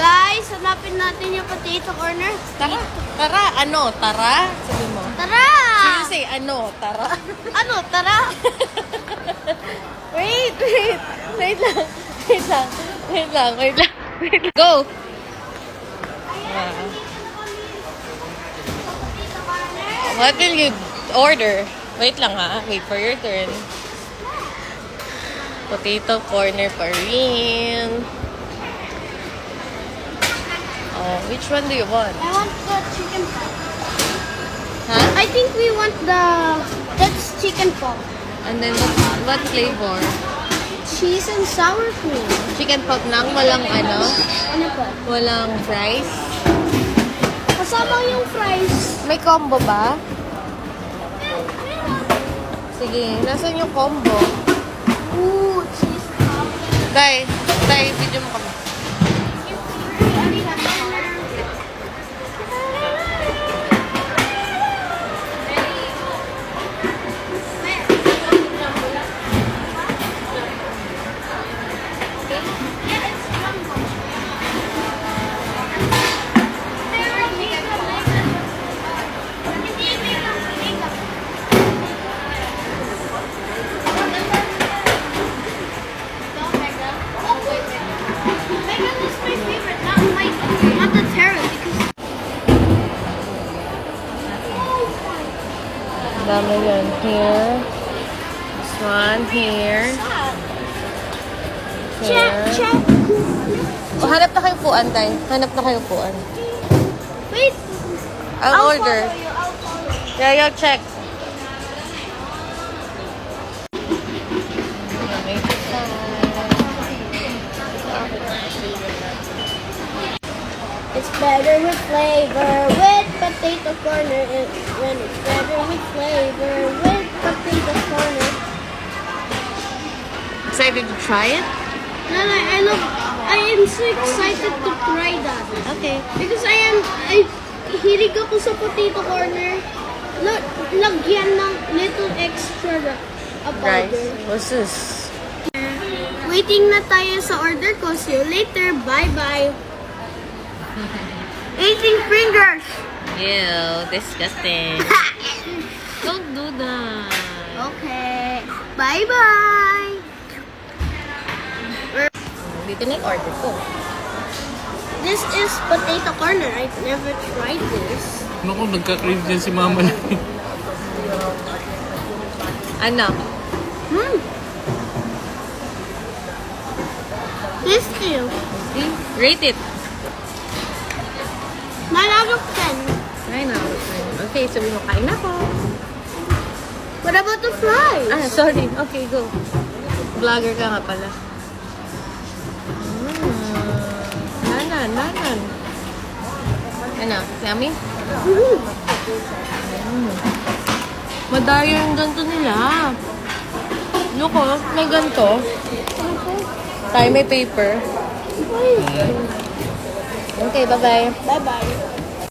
Guys, hanapin natin yung potato corner. Tara. Tara. Ano? Tara? Sabi mo. Tara! Seriously, ano? Tara? Ano? Tara! Wait. Wait lang. Wait lang. Wait lang. Wait lang. Wait lang. Go! What will you order? Wait lang ha. Wait for your turn. Potato corner pa rin. Oh, which one do you want? I want the chicken pot. Huh? I think we want that's chicken pot. And then what flavor? Cheese and sour cream. Chicken pot lang, walang ano? Ano po? Walang fries? Kasama yung fries. May combo ba? Sige, nasan yung combo? Ooh, cheese top. Day, video mo kami. Not the terror because Dami yan. Here. This one, here. check. Oh, hanap na kayo puan, Day. Hanap na kayo puan. Wait. I'll order. Follow you. I'll follow you. Yeah, check. It's better with flavor with potato corner. When it's better with flavor with potato corner. Excited to try it? I am so excited to try that. Okay. Because hilig ako sa potato corner. Lagyan ng little extra Rice. powder. What's this? Waiting na tayo sa order ko. See you later. Bye-bye. Eating fingers. Ew, disgusting. Don't do that. Okay. Bye-bye. Dito na yung order ko. This is potato corner. I've never tried this. Naku, nagka-crave din si Mama. Ano? Tasty. See? Rate it. 9 out of 10. 9 out of 10. Okay, sabi mo, kain na ako. What about the fries? Ah, sorry. Okay, go. Vlogger ka nga pala. Nanan. Ano? Yummy? Madaya yung ganito nila. Look, oh, may ganito. Tayo may paper. Okay, bye-bye. Bye-bye.